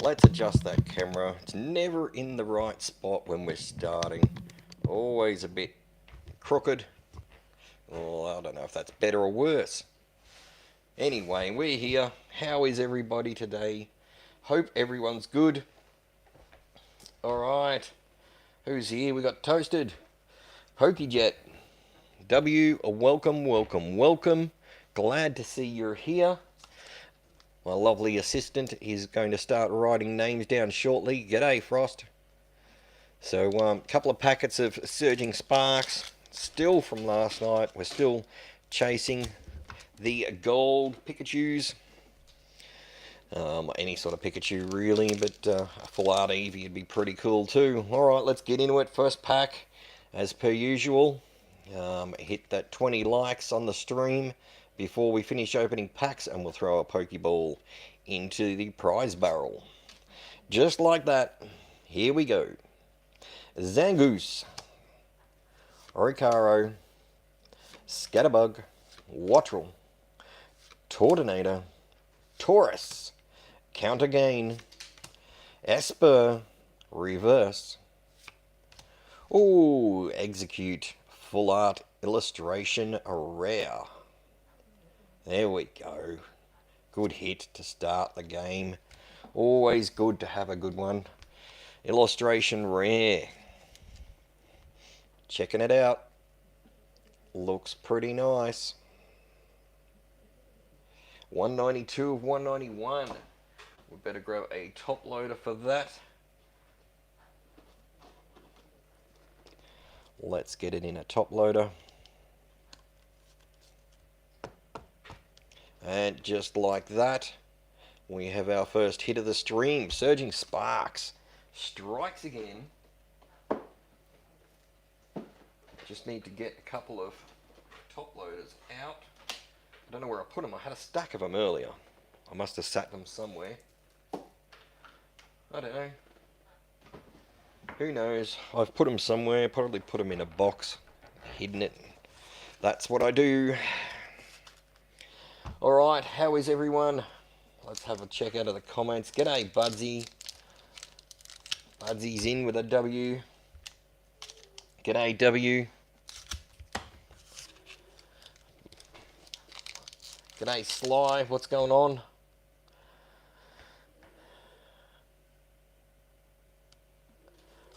Let's adjust that camera. It's never in the right spot when we're starting. Always a bit crooked. Well, I don't know if that's better or worse. Anyway, we're here. How is everybody today? Hope everyone's good. Alright. Who's here? We got Toasted. PokeJet. W, welcome, welcome, welcome. Glad to see you're here. My lovely assistant is going to start writing names down shortly. G'day, Frost. So, a couple of packets of Surging Sparks. Still from last night. We're still chasing the gold Pikachus. Any sort of Pikachu, really, but a full art Eevee would be pretty cool too. Alright, let's get into it. First pack, as per usual. Hit that 20 likes on the stream before we finish opening packs, and we'll throw a Pokeball into the prize barrel. Just like that. Here we go. Zangoose, Oricaro, Scatterbug, Wattrel, Tortonator, Taurus, Counter Gain, Esper, Reverse. Ooh, Execute, Full Art Illustration, Rare. There we go. Good hit to start the game. Always good to have a good one. Illustration Rare. Checking it out. Looks pretty nice. 192 of 191. We better grab a top loader for that. Let's get it in a top loader. And just like that, we have our first hit of the stream. Surging Sparks strikes again. Just need to get a couple of top loaders out. I don't know where I put them. I had a stack of them earlier. I must have sat them somewhere. I don't know. Who knows? I've put them somewhere. Probably put them in a box. Hidden it. That's what I do. Alright, how is everyone? Let's have a check out of the comments. G'day, Budsy. Budsy's in with a W. G'day, W. G'day, Sly. What's going on?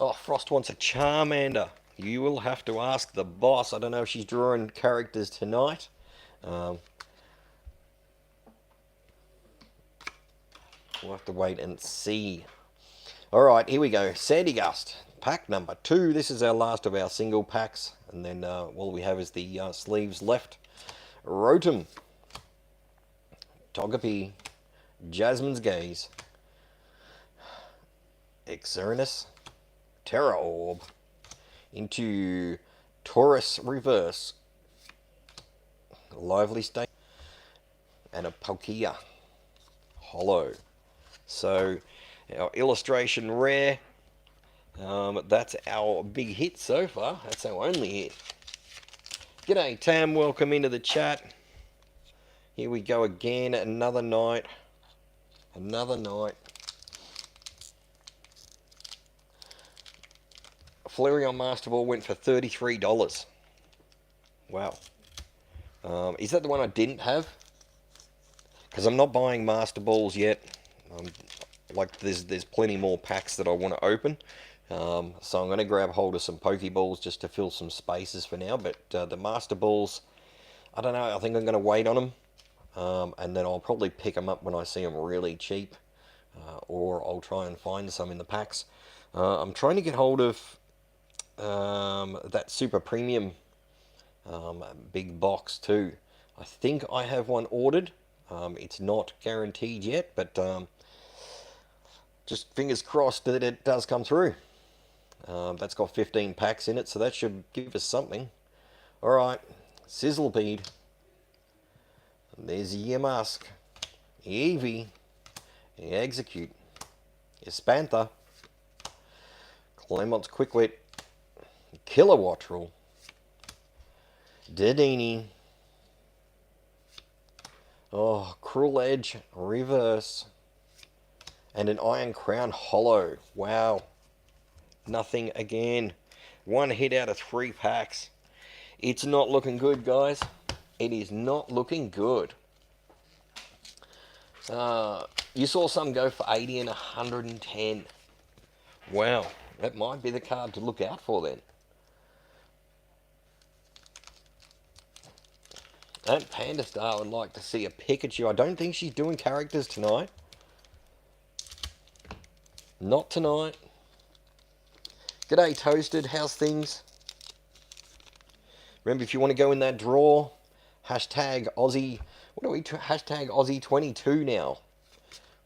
Oh, Frost wants a Charmander. You will have to ask the boss. I don't know if she's drawing characters tonight. We'll have to wait and see. Alright, here we go. Sandygust. Pack number 2. This is our last of our single packs. And then all we have is the sleeves left. Rotom. Togepi, Jasmine's Gaze, Xerneas, Terra Orb, into Taurus Reverse, Lively State, and a Palkia Hollow. So, our illustration rare, that's our big hit so far. That's our only hit. G'day Tam, welcome into the chat. Here we go again, another night. Another night. Flareon Master Ball went for $33. Wow. Is that the one I didn't have? Because I'm not buying Master Balls yet. Like there's plenty more packs that I want to open. So I'm going to grab hold of some Pokeballs just to fill some spaces for now. But the Master Balls, I don't know. I think I'm going to wait on them. And then I'll probably pick them up when I see them really cheap, or I'll try and find some in the packs. I'm trying to get hold of that Super Premium big box too. I think I have one ordered. It's not guaranteed yet, but just fingers crossed that it does come through. That's got 15 packs in it, so that should give us something. Alright, Sizzlebead. There's your Mask, Eevee, Execute, Espantha, Clemont's Quickwit, Kilowattrel, Dedenne, oh, Cruel Edge, Reverse, And an Iron Crown Holo. Wow. Nothing again. One hit out of 3 packs. It's not looking good, guys. It is not looking good. You saw some go for 80 and 110. Wow. That might be the card to look out for then. And Panda Star would like to see a Pikachu. I don't think she's doing characters tonight. Not tonight. G'day, Toasted. How's things? Remember, if you want to go in that draw, hashtag Aussie. What are we? Hashtag Aussie 22 now.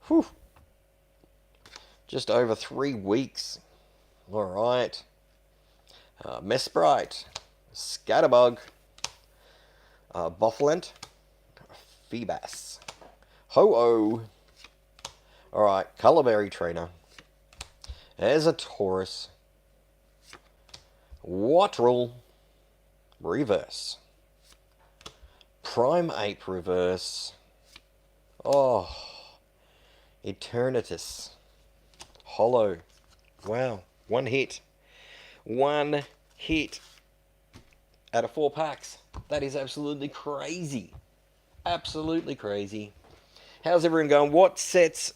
Whew. Just over 3 weeks. All right. Mesprite, Scatterbug, Bofflant, Feebas, Ho-Oh. All right, Colorberry Trainer. There's a Taurus. Wattrel, reverse. Prime Ape reverse. Oh, Eternatus. Holo. Wow, 1 hit. 1 hit out of 4 packs. That is absolutely crazy. Absolutely crazy. How's everyone going? What sets...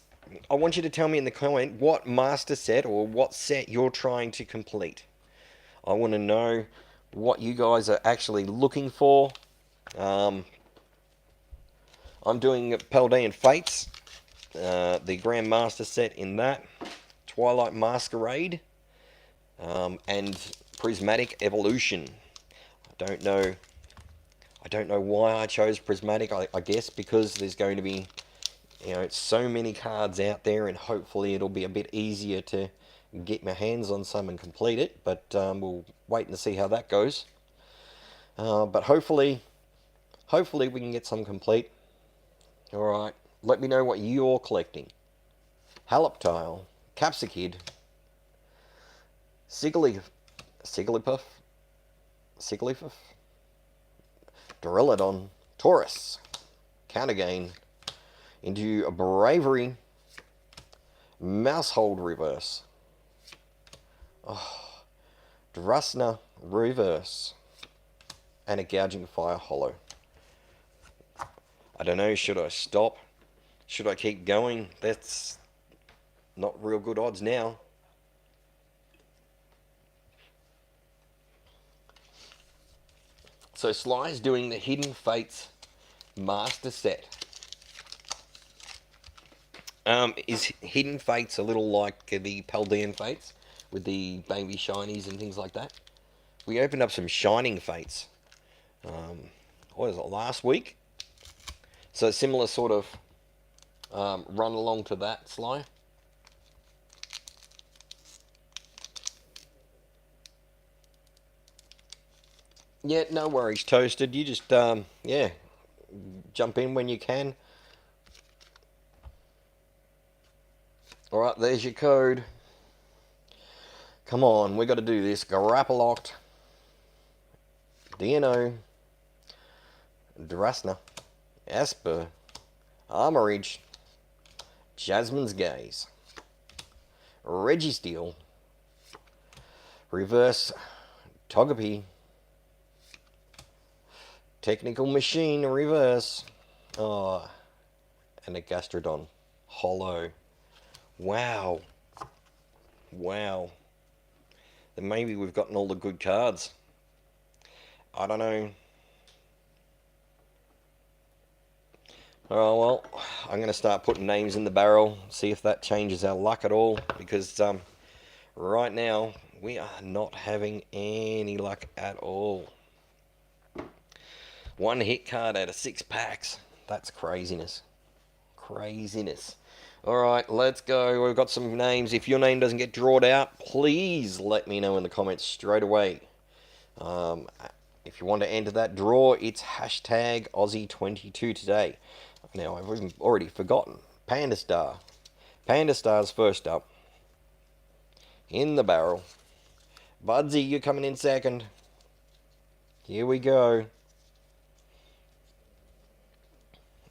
I want you to tell me in the comment what master set or what set you're trying to complete. I want to know what you guys are actually looking for. I'm doing Paldean Fates, the Grand Master set in that, Twilight Masquerade, and Prismatic Evolution. I don't know why I chose Prismatic. I guess because there's going to be, so many cards out there, and hopefully it'll be a bit easier to get my hands on some and complete it. But we'll wait and see how that goes. But hopefully we can get some complete. All right, let me know what you're collecting. Haloptile, Capsakid, Sigglypuff, Duraludon, Taurus, Countergain, into a Bravery, Mousehold reverse, Drusna reverse, and a Gouging Fire Holo. I don't know, should I stop? Should I keep going? That's not real good odds now. So Sly's doing the Hidden Fates Master Set. Is Hidden Fates a little like the Paldean Fates with the baby shinies and things like that? We opened up some Shining Fates. What was it, last week? So similar sort of run along to that, Sly. Yeah, no worries, Toasted. You just, yeah, jump in when you can. Alright, there's your code. Come on, we got to do this. Garapaloct, DNO, Drasna, Esper, Armorage, Jasmine's Gaze, Registeel, Reverse Togepi, Technical Machine Reverse, and a Gastrodon Holo. Wow. Wow. Then maybe we've gotten all the good cards. I don't know. Oh, well, I'm going to start putting names in the barrel, see if that changes our luck at all, because right now we are not having any luck at all. 1 hit card out of 6 packs. That's craziness. Craziness. Alright, let's go. We've got some names. If your name doesn't get drawn out, please let me know in the comments straight away. If you want to enter that draw, it's hashtag Aussie22 today. Now, I've already forgotten. Panda Star. Panda Star's first up. In the barrel. Budsy, you're coming in second. Here we go.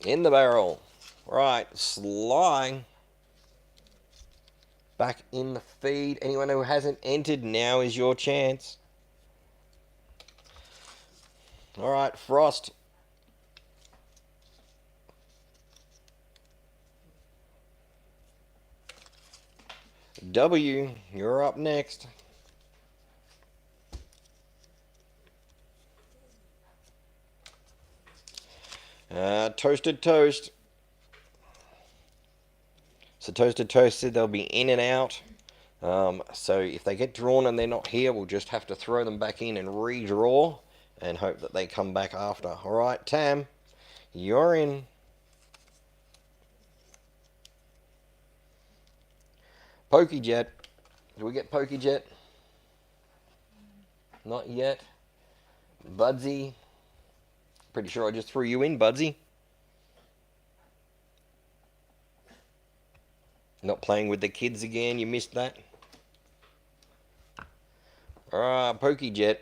In the barrel. Right, Sly. back in the feed. Anyone who hasn't entered, now is your chance. Alright, Frost. W, you're up next. Toasted Toast. So Toasted Toast said they'll be in and out. So if they get drawn and they're not here, we'll just have to throw them back in and redraw and hope that they come back after. Alright, Tam, you're in. Pokejet. Do we get Pokejet? Not yet. Budsy. Pretty sure I just threw you in, Budsy. Not playing with the kids again, you missed that. Alright, Pokejet.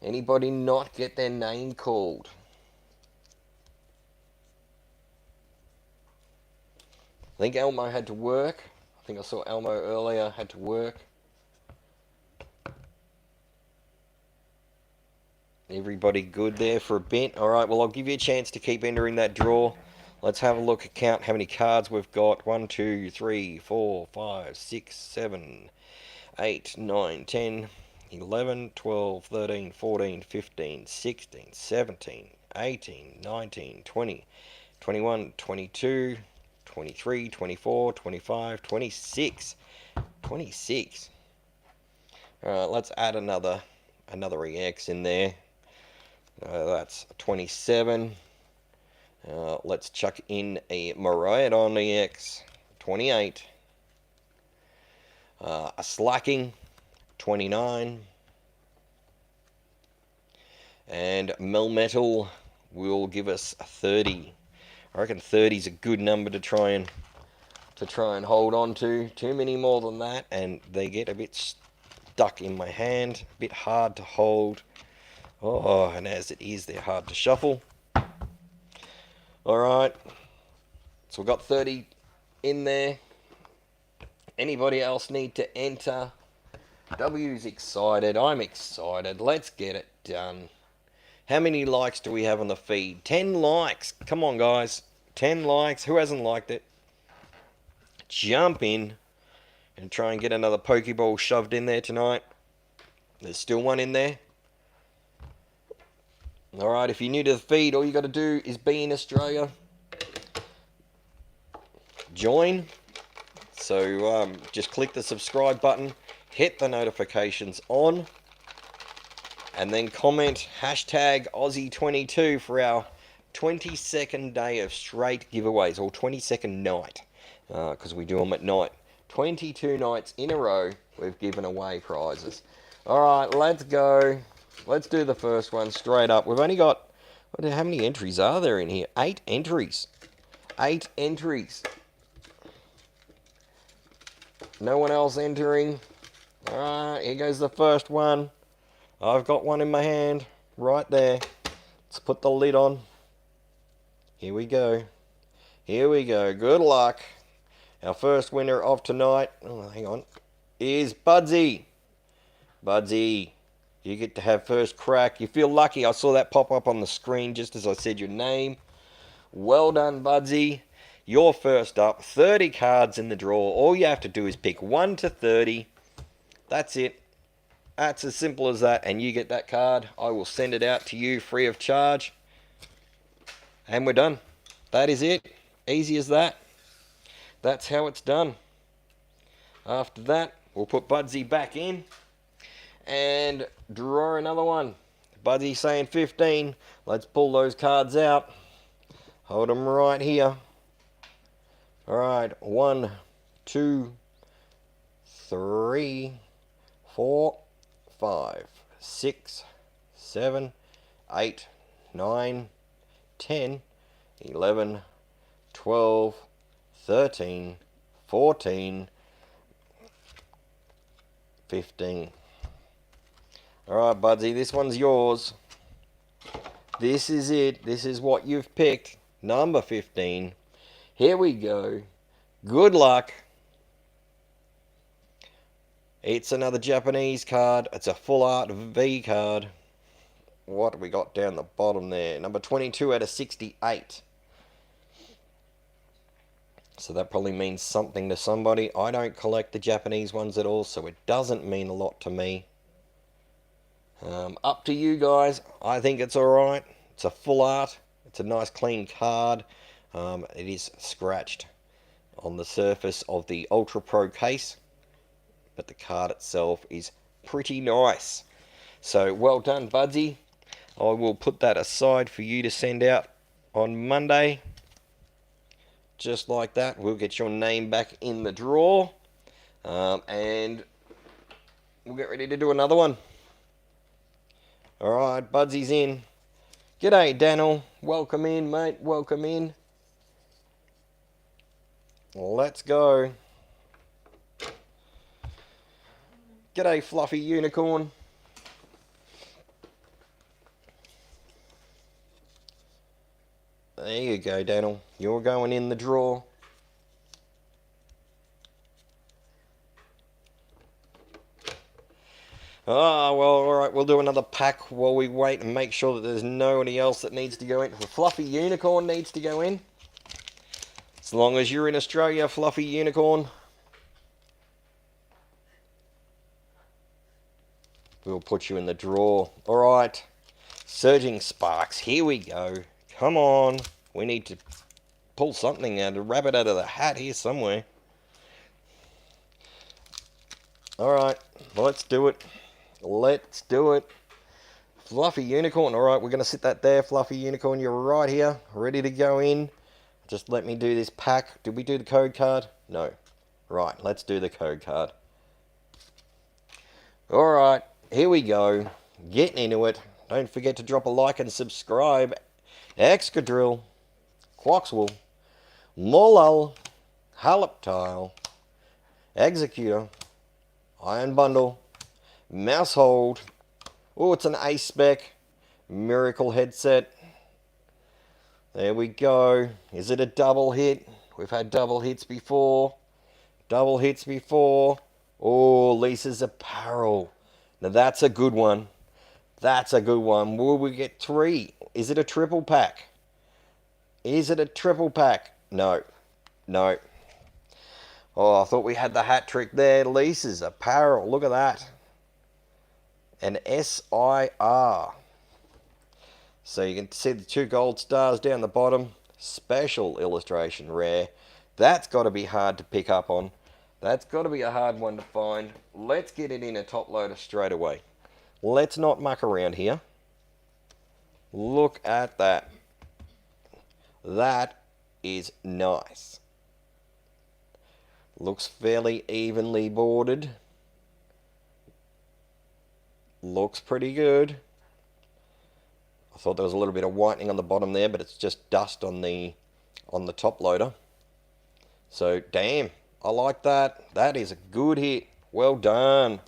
Anybody not get their name called? I think Elmo had to work. I think I saw Elmo earlier had to work. Everybody good there for a bit. Alright, well I'll give you a chance to keep entering that draw. Let's have a look at count how many cards we've got. 1, 2, 3, 4, 5, 6, 7, 8, 9, 10, 11, 12, 13, 14, 15, 16, 17, 18, 19, 20, 21, 22, 23, 24, 25, 26. 26. Alright, let's add another EX in there. That's 27. Let's chuck in a Miraidon EX, 28. A Slacking, 29. And Melmetal will give us 30. I reckon 30 is a good number to try and hold on to. Too many more than that, and they get a bit stuck in my hand. A bit hard to hold. Oh, and as it is, they're hard to shuffle. Alright, so we've got 30 in there. Anybody else need to enter? W's excited, I'm excited. Let's get it done. How many likes do we have on the feed? 10 likes. Come on, guys. 10 likes. Who hasn't liked it? Jump in and try and get another Pokeball shoved in there tonight. There's still one in there. Alright, if you're new to the feed, all you got to do is be in Australia. Join. So just click the subscribe button, hit the notifications on, and then comment hashtag Aussie22 for our 22nd day of straight giveaways, or 22nd night, because we do them at night. 22 nights in a row we've given away prizes. Alright, let's go. Let's do the first one straight up. We've only got, how many entries are there in here? 8 entries. 8 entries. No one else entering. Alright, here goes the first one. I've got one in my hand, right there. Let's put the lid on. Here we go. Here we go. Good luck. Our first winner of tonight, oh, hang on, is Budsy. Budsy. You get to have first crack. You feel lucky. I saw that pop up on the screen just as I said your name. Well done, Budsy. You're first up. 30 cards in the draw. All you have to do is pick 1 to 30. That's it. That's as simple as that. And you get that card. I will send it out to you free of charge. And we're done. That is it. Easy as that. That's how it's done. After that, we'll put Budsy back in and draw another one. Budsy saying 15. Let's pull those cards out. Hold them right here. Alright, 1, 2, 3, 4, 5, 6, 7, 8, 9, 10, 11, 12, 13, 14, 15. Alright, Budsy, this one's yours. This is it. This is what you've picked. Number 15. Here we go. Good luck. It's another Japanese card. It's a full art V card. What have we got down the bottom there? Number 22 out of 68. So that probably means something to somebody. I don't collect the Japanese ones at all, so it doesn't mean a lot to me. Up to you guys. I think it's alright. It's a full art. It's a nice clean card. It is scratched on the surface of the Ultra Pro case, but the card itself is pretty nice. So well done, Budsy. I will put that aside for you to send out on Monday. Just like that, we'll get your name back in the draw, and we'll get ready to do another one. Alright, Budsy's in. G'day, Daniel. Welcome in, mate. Welcome in. Let's go. G'day, Fluffy Unicorn. There you go, Daniel. You're going in the draw. Ah, well, alright, we'll do another pack while we wait and make sure that there's nobody else that needs to go in. Fluffy Unicorn needs to go in. As long as you're in Australia, Fluffy Unicorn. We'll put you in the draw. Alright. Surging Sparks. Here we go. Come on. We need to pull something out, a rabbit out of the hat here somewhere. Alright. Let's do it. Let's do it. Fluffy Unicorn. Alright, we're going to sit that there. Fluffy Unicorn, you're right here. Ready to go in. Just let me do this pack. Did we do the code card? No. Right, let's do the code card. Alright, here we go. Getting into it. Don't forget to drop a like and subscribe. Excadrill, Quaxwell, Molal, Haliptile, Executor, Iron Bundle, Mousehold. Oh, it's an Ace Spec. Miracle Headset. There we go. Is it a double hit? We've had double hits before. Double hits before. Oh, Lisa's Apparel. Now that's a good one. That's a good one. Will we get 3? Is it a triple pack? Is it a triple pack? No. No. Oh, I thought we had the hat trick there. Lisa's Apparel. Look at that. An SIR. So you can see the 2 gold stars down the bottom. Special illustration rare. That's got to be hard to pick up on. That's got to be a hard one to find. Let's get it in a top loader straight away. Let's not muck around here. Look at that. That is nice. Looks fairly evenly bordered. Looks pretty good. I thought there was a little bit of whitening on the bottom there, but it's just dust on the top loader. So, damn, I like that. That is a good hit. Well done.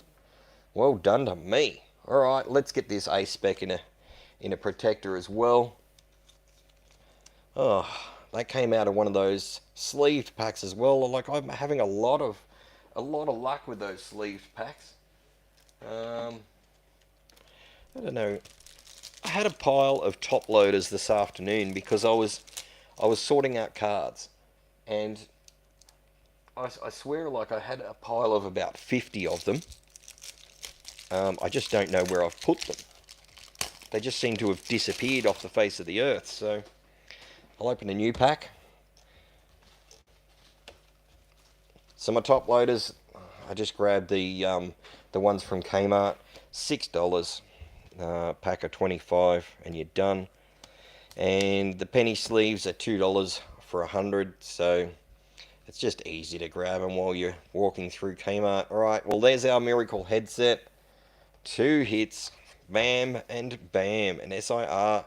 Well done to me. Alright, let's get this Ace Spec in a protector as well. Oh, that came out of one of those sleeved packs as well. Like, I'm having a lot of luck with those sleeved packs. I don't know. I had a pile of top loaders this afternoon because I was sorting out cards, and I swear, like, I had a pile of about 50 of them. I just don't know where I've put them. They just seem to have disappeared off the face of the earth. So I'll open a new pack. So my top loaders, I just grabbed the ones from Kmart, $6. Pack of 25 and you're done. And the penny sleeves are $2 for 100, so it's just easy to grab them while you're walking through Kmart. Alright, well, there's our Miracle Headset. 2 hits, bam and bam, an SIR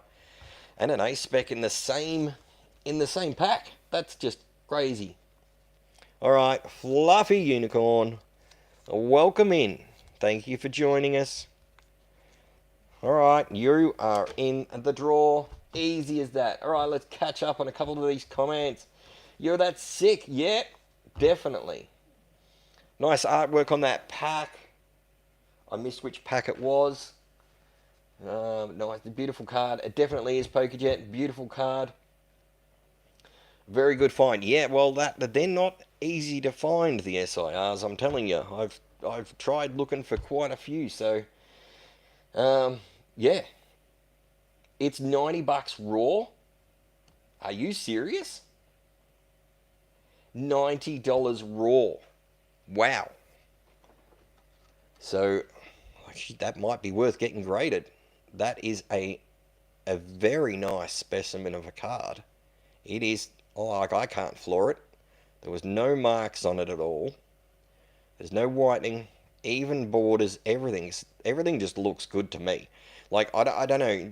and an Ace Spec in the same pack. That's just crazy. Alright, Fluffy Unicorn, welcome in. Thank you for joining us. Alright, you are in the draw. Easy as that. Alright, let's catch up on a couple of these comments. Yo, that's sick. Yeah, definitely. Nice artwork on that pack. I missed which pack it was. Nice, beautiful card. It definitely is Pokejet. Beautiful card. Very good find. Yeah, well, they're not easy to find, the SIRs. I'm telling you, I've tried looking for quite a few. So, yeah, it's $90 raw. Are you serious? $90 raw. Wow. So, actually, that might be worth getting graded. That is a very nice specimen of a card. It is, oh, like, I can't floor it. There was no marks on it at all. There's no whitening, even borders, everything just looks good to me. Like, I don't know,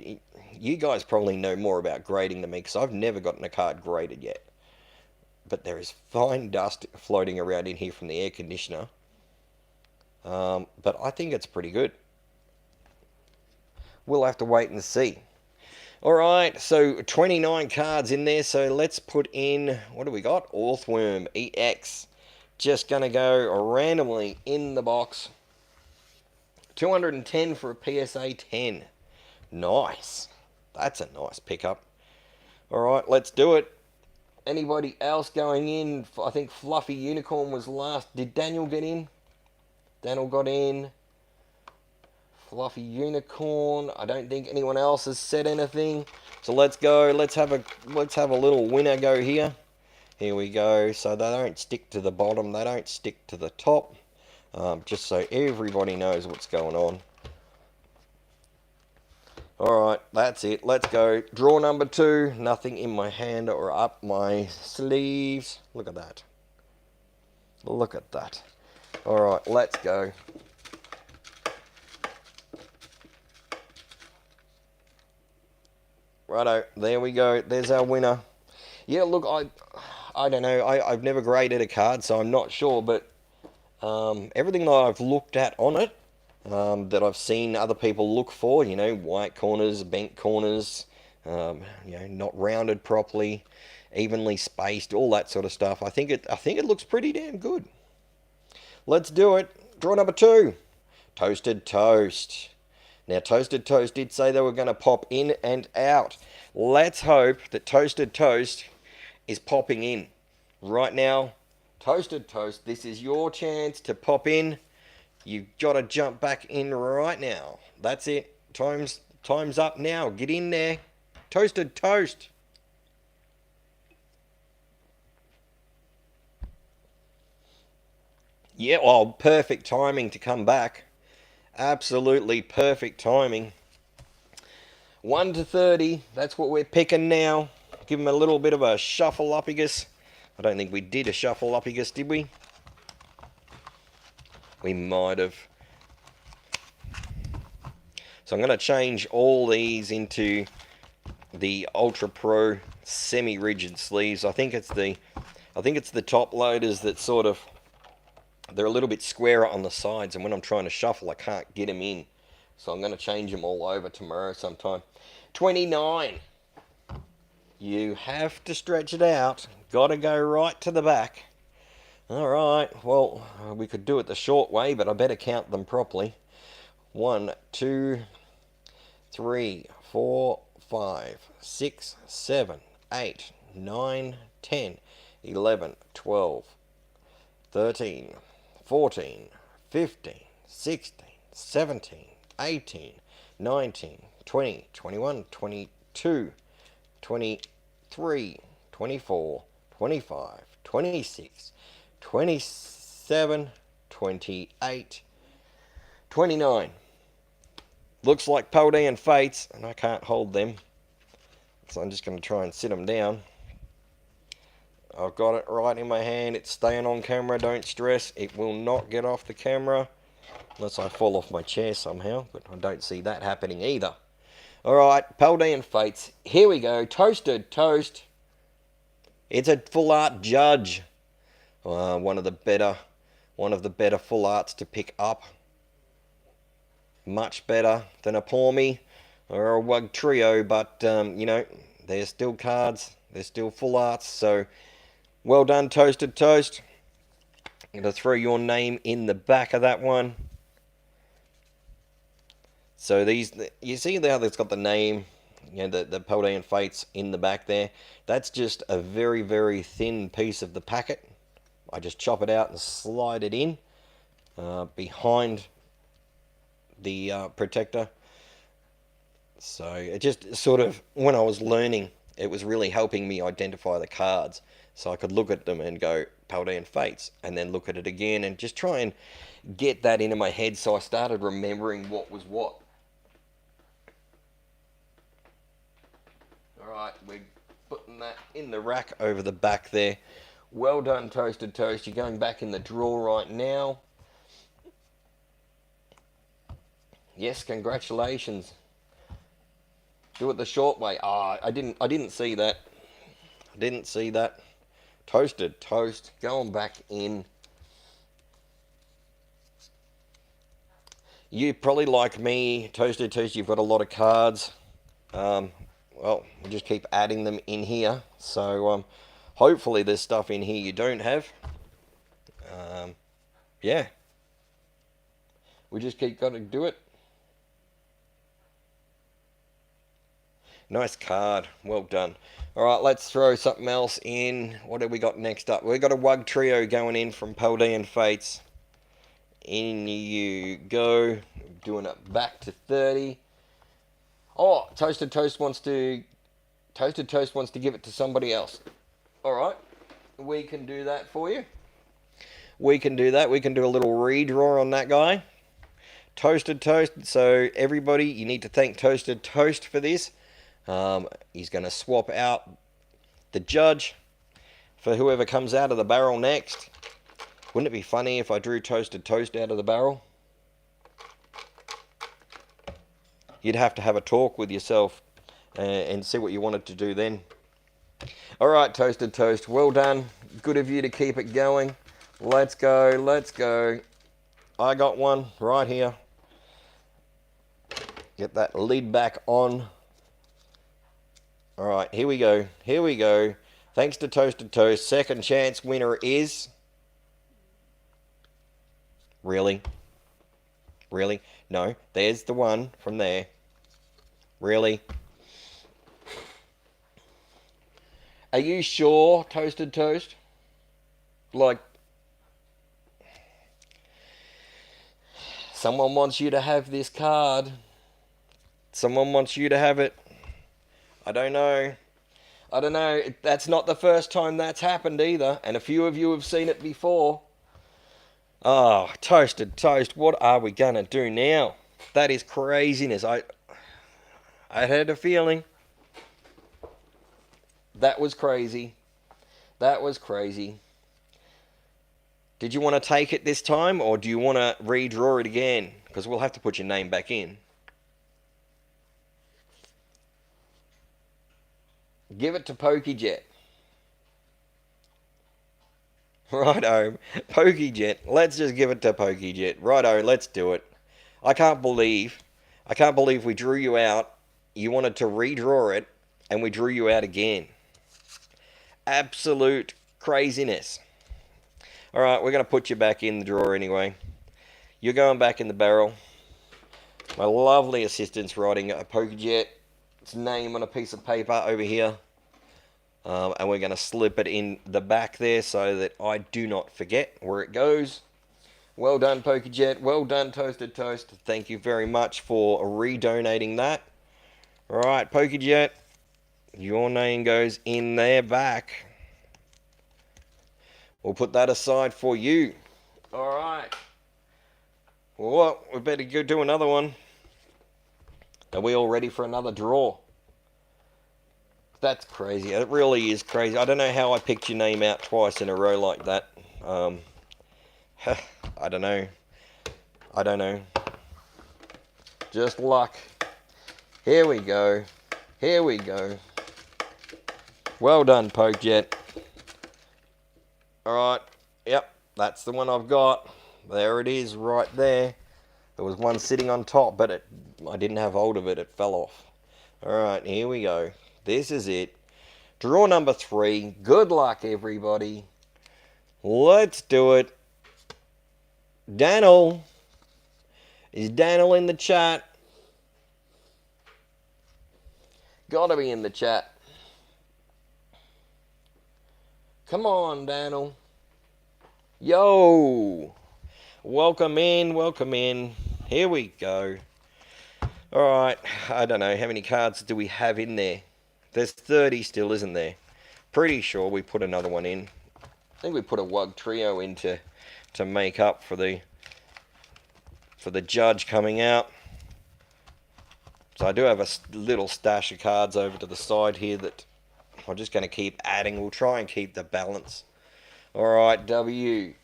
you guys probably know more about grading than me, because I've never gotten a card graded yet. But there is fine dust floating around in here from the air conditioner. But I think it's pretty good. We'll have to wait and see. Alright, so 29 cards in there, so let's put in, what do we got? Orthworm EX. Just going to go randomly in the box. 210 for a PSA 10. Nice. That's a nice pickup. Alright, let's do it. Anybody else going in? I think Fluffy Unicorn was last. Did Daniel get in? Daniel got in. Fluffy Unicorn. I don't think anyone else has said anything. So let's go. Let's have a little winner go here. Here we go. So they don't stick to the bottom. They don't stick to the top. Just so everybody knows what's going on. Alright, that's it. Let's go. Draw number 2. Nothing in my hand or up my sleeves. Look at that. Look at that. Alright, let's go. Righto, there we go. There's our winner. Yeah, look, I don't know. I've never graded a card, so I'm not sure. But everything that I've looked at on it, that I've seen other people look for, you know, white corners, bent corners, you know, not rounded properly, evenly spaced, all that sort of stuff. I think it looks pretty damn good. Let's do it. Draw number 2. Toasted Toast. Now, Toasted Toast did say they were going to pop in and out. Let's hope that Toasted Toast is popping in. Right now, Toasted Toast, this is your chance to pop in. You've got to jump back in right now. That's it. Time's up now. Get in there. Toasted Toast. Yeah, well, perfect timing to come back. Absolutely perfect timing. 1 to 30, that's what we're picking now. Give him a little bit of a shuffle-uppigus. I don't think we did a shuffle-uppigus, did we? We might have. So I'm going to change all these into the Ultra Pro semi-rigid sleeves. I think it's the top loaders that sort of, they're a little bit squarer on the sides, and when I'm trying to shuffle, I can't get them in. So I'm going to change them all over tomorrow sometime. 29. You have to stretch it out. Got to go right to the back. Alright, well, we could do it the short way, but I better count them properly. 1, 2, 3, 4, 5, 6, 7, 8, 9, 10, 11, 12, 13, 14, 15, 16, 17, 18, 19, 20, 21, 22, 23, 24, 25, 26, 27, 28, 29. Looks like Paldean Fates, and I can't hold them. So I'm just going to try and sit them down. I've got it right in my hand. It's staying on camera. Don't stress. It will not get off the camera. Unless I fall off my chair somehow. But I don't see that happening either. Alright, Paldean Fates. Here we go. Toasted Toast. It's a full art judge. One of the better full arts to pick up. Much better than a Pawmi or a Wug Trio, but you know, they're still cards, they're still full arts, so Well done, Toasted Toast. I'm going to throw your name in the back of that one. So these, you see how it's got the name, you know, the Paldean Fates in the back there? That's just a very, very thin piece of the packet. I just chop it out and slide it in behind the protector. So it just sort of, when I was learning, it was really helping me identify the cards. So I could look at them and go, Paldean Fates, and then look at it again and just try and get that into my head. So I started remembering what was what. Alright, we're putting that in the rack over the back there. Well done, Toasted Toast. You're going back in the drawer right now. Yes, congratulations. Do it the short way. Ah, I didn't see that. I didn't see that. Toasted Toast, going back in. You probably, like me, Toasted Toast, you've got a lot of cards. Well, we'll just keep adding them in here. So, hopefully there's stuff in here you don't have. Yeah. We just keep going to do it. Nice card. Well done. All right, let's throw something else in. What have we got next up? We've got a Wug Trio going in from Paldean Fates. In you go. Doing it back to 30. Oh, Toasted Toast wants to give it to somebody else. All right. We can do that for you. We can do that. We can do a little redraw on that guy. Toasted Toast. So everybody, you need to thank Toasted Toast for this. He's going to swap out the judge for whoever comes out of the barrel next. Wouldn't it be funny if I drew Toasted Toast out of the barrel? You'd have to have a talk with yourself and see what you wanted to do then. Alright, Toasted Toast, well done. Good of you to keep it going. Let's go, let's go. I got one right here. Get that lid back on. Alright, here we go. Here we go. Thanks to Toasted Toast. Second chance winner is... Really? Really? No, there's the one from there. Really? Are you sure, Toasted Toast? Like, someone wants you to have this card. Someone wants you to have it. I don't know. I don't know. That's not the first time that's happened either. And a few of you have seen it before. Oh, Toasted Toast, what are we going to do now? That is craziness. I had a feeling. That was crazy. That was crazy. Did you want to take it this time, or do you want to redraw it again? Because we'll have to put your name back in. Give it to PokeJet. Righto, PokeJet. Let's just give it to PokeJet. Righto, let's do it. I can't believe we drew you out. You wanted to redraw it, and we drew you out again. Absolute craziness. Alright, we're going to put you back in the drawer anyway. You're going back in the barrel. My lovely assistant's writing a PokeJet's name on a piece of paper over here. And we're going to slip it in the back there so that I do not forget where it goes. Well done, PokeJet. Well done, Toasted Toast. Thank you very much for redonating that. Alright, PokeJet. Your name goes in there back. We'll put that aside for you. Alright. Well, what? We better go do another one. Are we all ready for another draw? That's crazy. It really is crazy. I don't know how I picked your name out twice in a row like that. I don't know. I don't know. Just luck. Here we go. Here we go. Well done, PokeJet. Alright. Yep, that's the one I've got. There it is, right there. There was one sitting on top, but I didn't have hold of it. It fell off. Alright, here we go. This is it. Draw number 3. Good luck, everybody. Let's do it. Daniel. Is Daniel in the chat? Gotta be in the chat. Come on, Daniel. Yo. Welcome in, welcome in. Here we go. Alright, I don't know, how many cards do we have in there? There's 30 still, isn't there? Pretty sure we put another one in. I think we put a Wug Trio in to make up for the judge coming out. So I do have a little stash of cards over to the side here that I'm just going to keep adding. We'll try and keep the balance. Alright, W.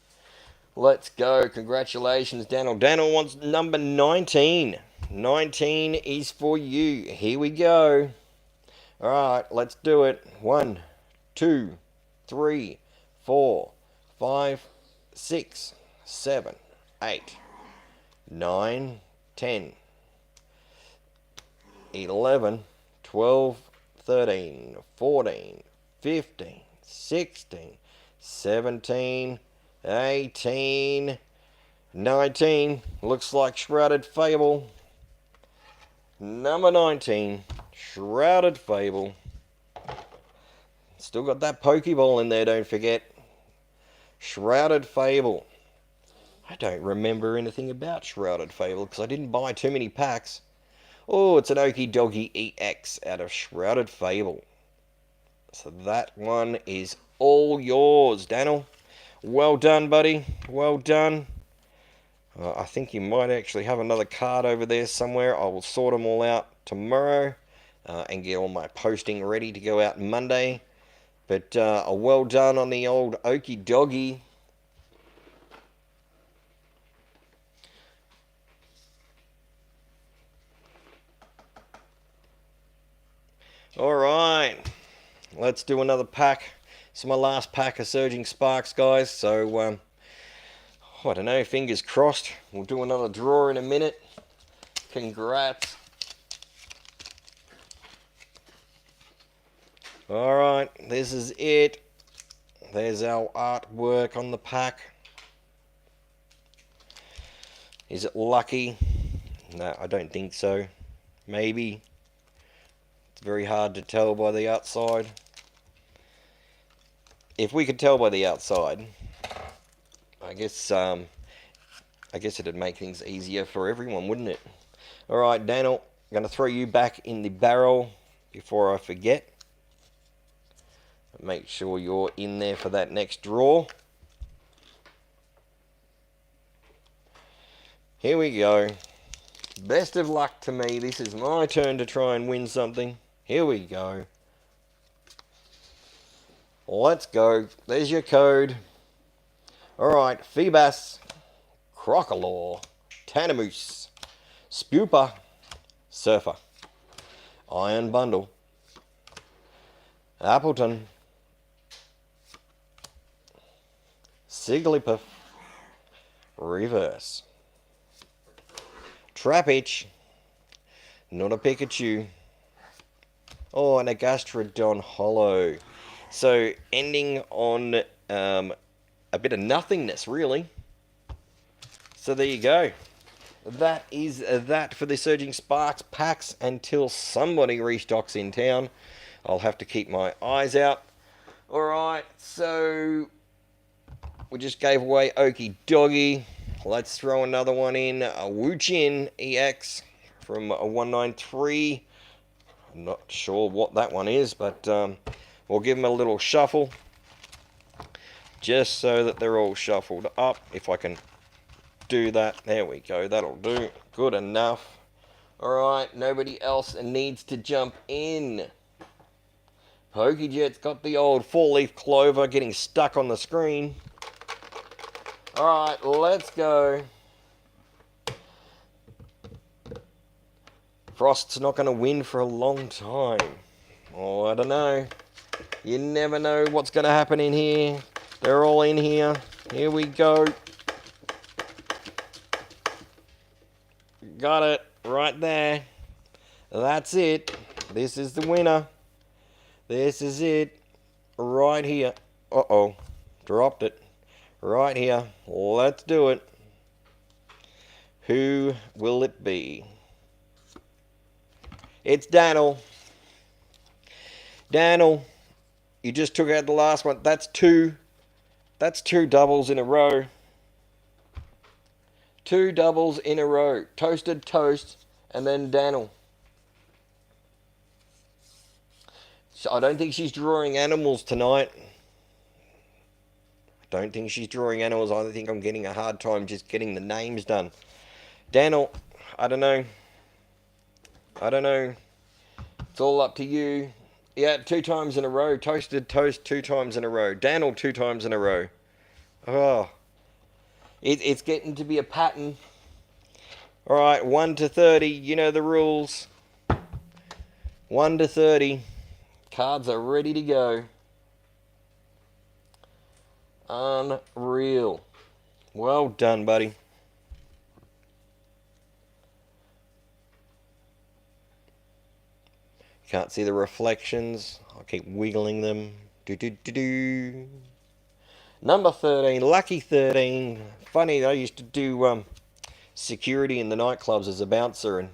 Let's go. Congratulations, Daniel. Daniel wants number 19. 19 is for you. Here we go. Alright, let's do it. 1, 2, 3, 4, 5, 6, 7, 8, 9, 10, 11, 12, 13, 14, 15, 16, 17, 18, 19. Looks like Shrouded Fable. Number 19, Shrouded Fable. Still got that Pokeball in there, don't forget. Shrouded Fable. I don't remember anything about Shrouded Fable because I didn't buy too many packs. Oh, it's an Okie Dokie EX out of Shrouded Fable. So that one is all yours, Daniel. Well done, buddy. Well done. I think you might actually have another card over there somewhere. I will sort them all out tomorrow and get all my posting ready to go out Monday. But well done on the old Okie Dokie. Alright, let's do another pack. This is my last pack of Surging Sparks, guys. So, I don't know, fingers crossed. We'll do another draw in a minute. Congrats. Alright, this is it. There's our artwork on the pack. Is it lucky? No, I don't think so. Maybe. It's very hard to tell by the outside. If we could tell by the outside, I guess it'd make things easier for everyone, wouldn't it? Alright, Daniel, I'm going to throw you back in the barrel before I forget. Make sure you're in there for that next draw. Here we go. Best of luck to me. This is my turn to try and win something. Here we go. Let's go. There's your code. Alright, Feebas, Crocolaw, Tanamoose, Spupa, Surfer, Iron Bundle, Appleton, Sigglypuff, Reverse, Trapinch, not a Pikachu, oh, and a Gastrodon Hollow. So, ending on a bit of nothingness, really. So there you go. That is that for the Surging Sparks packs until somebody restocks in town. I'll have to keep my eyes out. Alright, so we just gave away Okie Dokie. Let's throw another one in. A Wuchin EX from a 193. I'm not sure what that one is, but we'll give them a little shuffle. Just so that they're all shuffled up. If I can do that. There we go. That'll do. Good enough. Alright, nobody else needs to jump in. PokeJet's got the old four-leaf clover getting stuck on the screen. Alright, let's go. Frost's not going to win for a long time. Oh, I don't know. You never know what's going to happen in here. They're all in here. Here we go. Got it. Right there. That's it. This is the winner. This is it. Right here. Uh-oh. Dropped it. Right here. Let's do it. Who will it be? It's Daniel. Daniel, you just took out the last one. That's two doubles in a row. 2 doubles in a row. Toasted Toast and then Daniel. So I don't think she's drawing animals tonight. I don't think she's drawing animals. I think I'm getting a hard time just getting the names done. Daniel, I don't know. It's all up to you. Yeah, 2 times in a row. Toasted Toast 2 times in a row. Daniel 2 times in a row. Oh. It's getting to be a pattern. Alright, 1 to 30. You know the rules. 1 to 30. Cards are ready to go. Unreal. Well done, buddy. Can't see the reflections. I'll keep wiggling them. Number 13, lucky 13. Funny, I used to do security in the nightclubs as a bouncer, and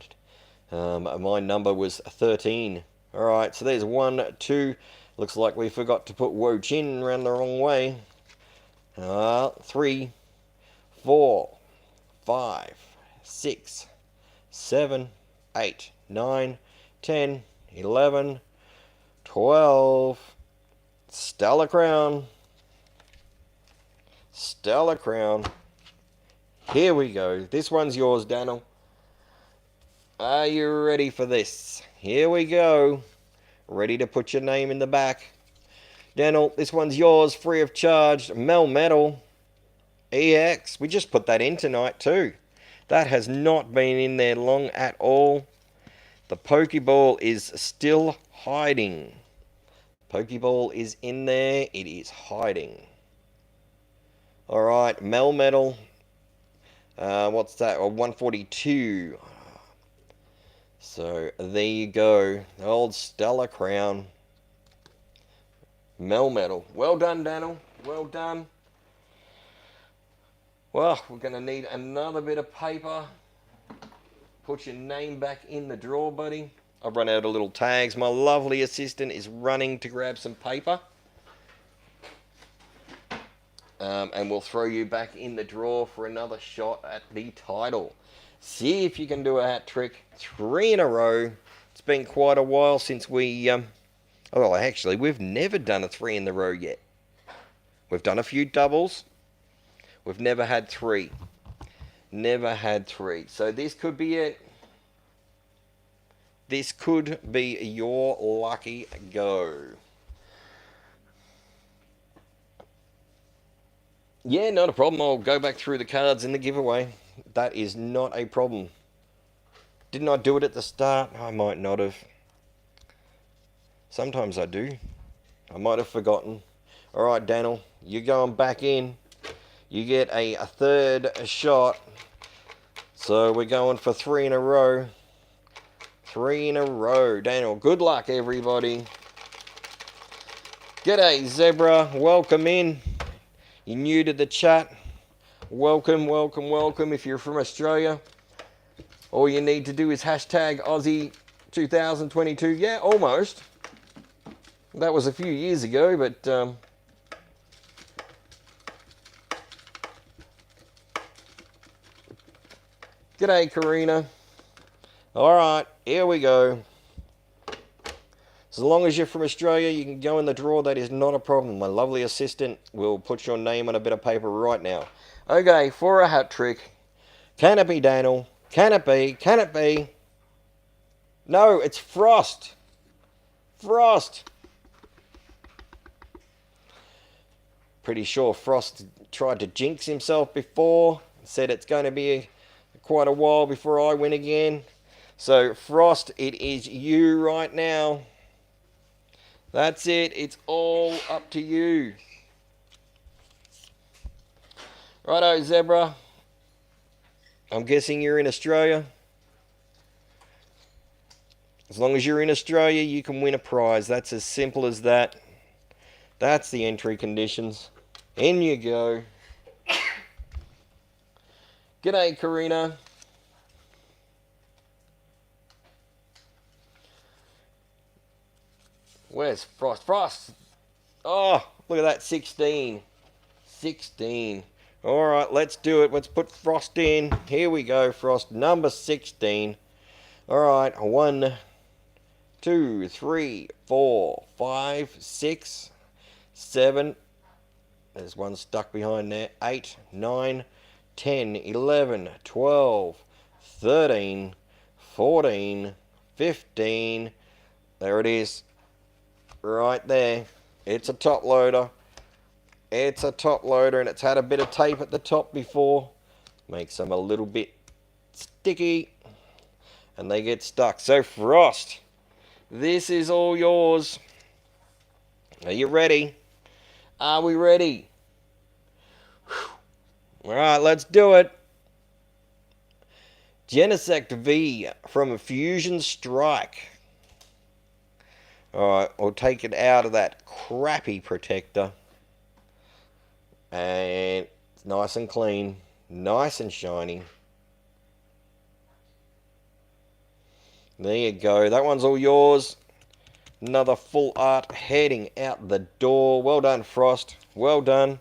my number was 13. Alright, so there's 1, 2. Looks like we forgot to put Wo Chin around the wrong way. 3, 4, 5, 6, 7, 8, 9, 10, 11, 12. Stellar Crown. Stellar Crown. Here we go. This one's yours, Daniel. Are you ready for this? Here we go. Ready to put your name in the back. Daniel, this one's yours, free of charge. Melmetal EX. We just put that in tonight too. That has not been in there long at all. The Pokeball is still hiding. Pokeball is in there. It is hiding. Alright, Melmetal. What's that? 142. So, there you go. The old Stellar Crown. Melmetal. Well done, Daniel. Well done. Well, we're going to need another bit of paper. Put your name back in the drawer, buddy. I've run out of little tags. My lovely assistant is running to grab some paper. And we'll throw you back in the drawer for another shot at the title. See if you can do a hat trick. 3 in a row. It's been quite a while since we... well, actually, we've never done a 3 in the row yet. We've done a few doubles. We've never had 3. Never had 3. So this could be it. This could be your lucky go. Yeah, not a problem. I'll go back through the cards in the giveaway. That is not a problem. Didn't I do it at the start? I might not have. Sometimes I do. I might have forgotten. Alright, Daniel, you're going back in. You get a third shot. So we're going for 3 in a row. 3 in a row. Daniel, good luck, everybody. G'day, Zebra. Welcome in. You're new to the chat. Welcome, welcome, welcome. If you're from Australia, all you need to do is hashtag Aussie 2022. Yeah, almost. That was a few years ago, but g'day, Karina. Alright, here we go. As long as you're from Australia, you can go in the drawer. That is not a problem. My lovely assistant will put your name on a bit of paper right now. Okay, for a hat trick. Can it be Daniel? Can it be? Can it be? No, it's Frost. Frost. Pretty sure Frost tried to jinx himself before. Said it's going to be quite a while before I win again. So, Frost, it is you right now. That's it. It's all up to you. Righto, Zebra. I'm guessing you're in Australia. As long as you're in Australia, you can win a prize. That's as simple as that. That's the entry conditions. In you go. G'day, Karina. Where's Frost? Frost! Oh, look at that, 16. 16. Alright, let's do it. Let's put Frost in. Here we go, Frost. Number 16. Alright, 1, 2, 3, 4, 5, 6, 7. There's one stuck behind there. 8, 9, 10, 11, 12, 13, 14, 15. There it is. Right there. It's a top loader. It's a top loader, and it's had a bit of tape at the top before. Makes them a little bit sticky, and they get stuck. So Frost, this is all yours. Are you ready? Are we ready? Alright, let's do it. Genesect V from Fusion Strike. Alright, we'll take it out of that crappy protector. And it's nice and clean. Nice and shiny. There you go. That one's all yours. Another full art heading out the door. Well done, Frost. Well done.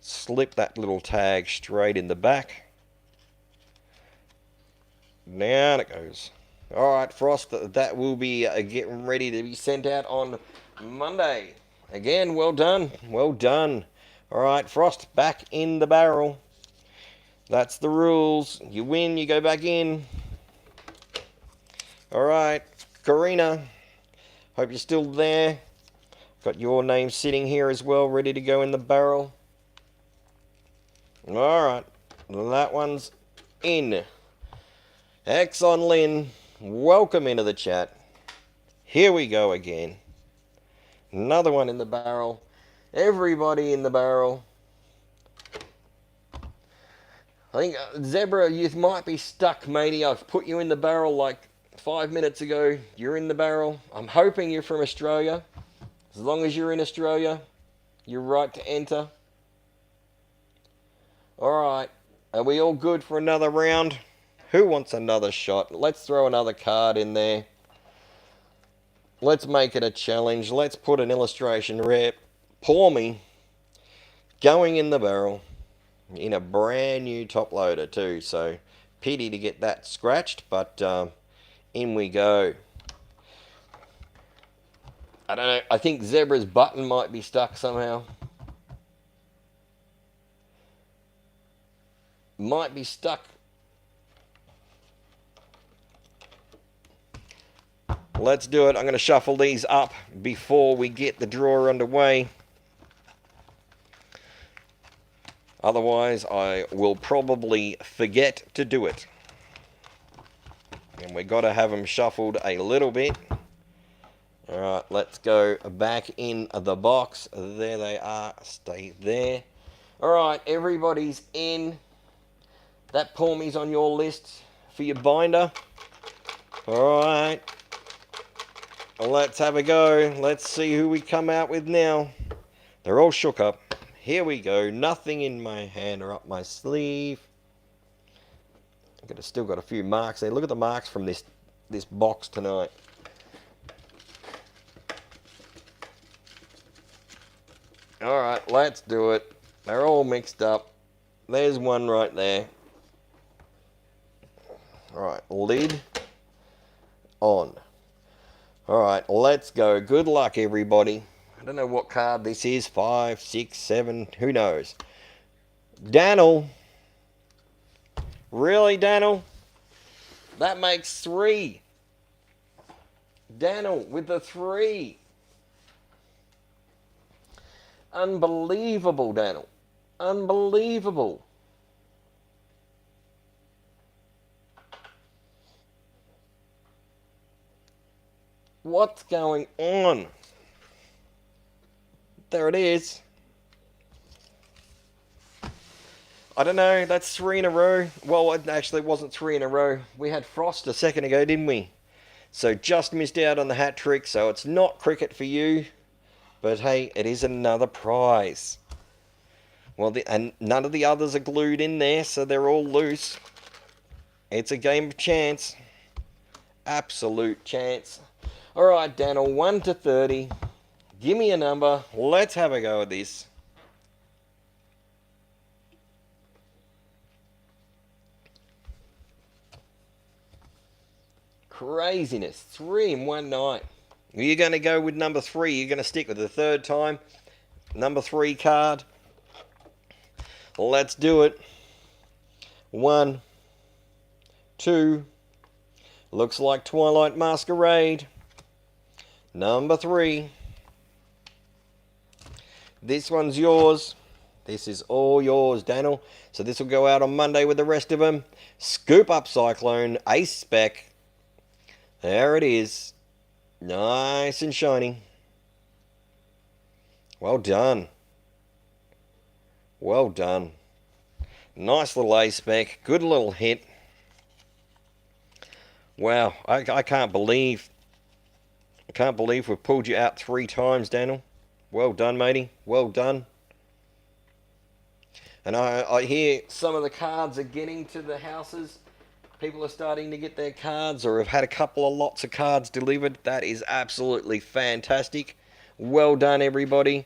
Slip that little tag straight in the back. Down it goes. Alright, Frost, that will be getting ready to be sent out on Monday. Again, well done. Well done. Alright, Frost, back in the barrel. That's the rules. You win, you go back in. Alright, Karina. Hope you're still there. Got your name sitting here as well, ready to go in the barrel. Alright, that one's in. Exxon Lynn, welcome into the chat. Here we go again. Another one in the barrel. Everybody in the barrel. I think, Zebra, you might be stuck, matey. I've put you in the barrel like 5 minutes ago. You're in the barrel. I'm hoping you're from Australia. As long as you're in Australia, you're right to enter. Alright, are we all good for another round? Who wants another shot? Let's throw another card in there. Let's make it a challenge. Let's put an illustration rare. Pour me. Going in the barrel. In a brand new top loader too. So, pity to get that scratched. But, in we go. I don't know. I think Zebra's button might be stuck somehow. Might be stuck. Let's do it. I'm going to shuffle these up before we get the draw underway. Otherwise, I will probably forget to do it. And we've got to have them shuffled a little bit. Alright, let's go back in the box. There they are. Stay there. Alright, everybody's in. That pour me's on your list for your binder. Alright. Let's have a go. Let's see who we come out with now. They're all shook up. Here we go. Nothing in my hand or up my sleeve. I've still got a few marks there. Look at the marks from this box tonight. Alright, let's do it. They're all mixed up. There's one right there. Alright, lid on. Alright, let's go. Good luck, everybody. I don't know what card this is. 5, 6, 7, who knows. Daniel. Really, Daniel? That makes 3. Daniel with the 3. Unbelievable, Daniel. Unbelievable. What's going on? There it is. I don't know, that's 3 in a row. Well, actually it wasn't 3 in a row. We had Frost a second ago, didn't we? So just missed out on the hat trick, so it's not cricket for you. But hey, it is another prize. Well, and none of the others are glued in there, so they're all loose. It's a game of chance. Absolute chance. Alright, Daniel, 1 to 30. Give me a number. Let's have a go at this. Craziness. 3 in one night. You're going to go with number 3. You're going to stick with the third time. Number 3 card. Let's do it. 1, 2. Looks like Twilight Masquerade. Number 3. This one's yours. This is all yours, Daniel. So this will go out on Monday with the rest of them. Scoop Up Cyclone, Ace Spec. There it is. Nice and shiny. Well done. Well done. Nice little Ace Spec. Good little hit. Wow, I can't believe we've pulled you out 3 times, Daniel. Well done, matey. Well done. And I hear some of the cards are getting to the houses. People are starting to get their cards or have had a couple of lots of cards delivered. That is absolutely fantastic. Well done, everybody.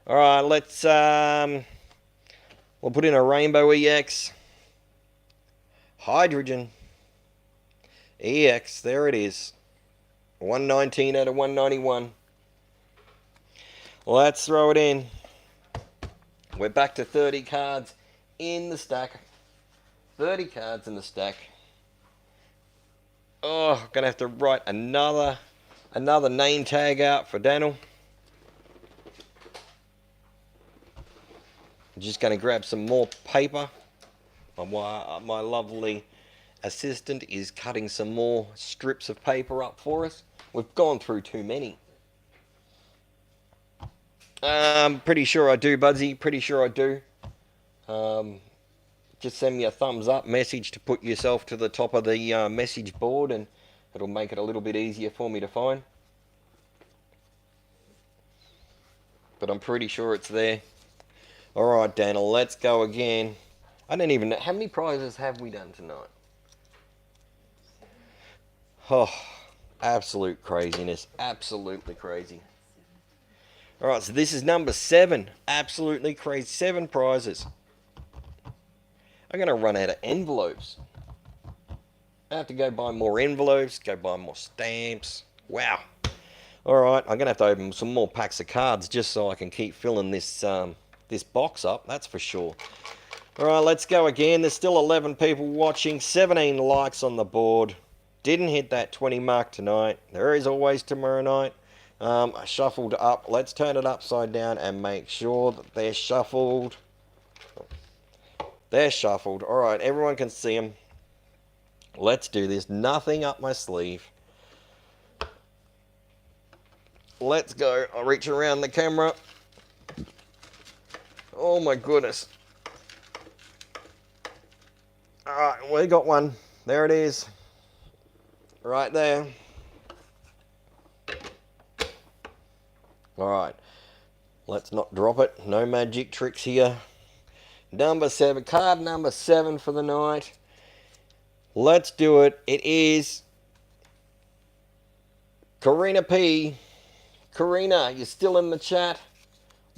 All right, let's we'll put in a Rainbow EX. Hydrogen EX, there it is. 119 out of 191. Let's throw it in. We're back to 30 cards in the stack. 30 cards in the stack. Oh, I'm gonna have to write another name tag out for Daniel. I'm just gonna grab some more paper. My lovely assistant is cutting some more strips of paper up for us. We've gone through too many. Pretty sure I do, Budsy. Pretty sure I do. Just send me a thumbs up message to put yourself to the top of the message board, and it'll make it a little bit easier for me to find. But I'm pretty sure it's there. Alright, Daniel, let's go again. I don't even know. How many prizes have we done tonight? Oh, absolute craziness. Absolutely crazy. Alright, so this is number 7. Absolutely crazy. 7 prizes. I'm going to run out of envelopes. I have to go buy more envelopes, go buy more stamps. Wow. Alright, I'm going to have to open some more packs of cards just so I can keep filling this this box up, that's for sure. Alright, let's go again. There's still 11 people watching, 17 likes on the board. Didn't hit that 20 mark tonight. There is always tomorrow night. I shuffled up. Let's turn it upside down and make sure that they're shuffled. They're shuffled. Alright, everyone can see them. Let's do this. Nothing up my sleeve. Let's go. I'll reach around the camera. Oh my goodness. Alright, we got one. There it is. Right there. Alright. Let's not drop it. No magic tricks here. Number 7. Card number 7 for the night. Let's do it. It is Karina P. Karina, you're still in the chat.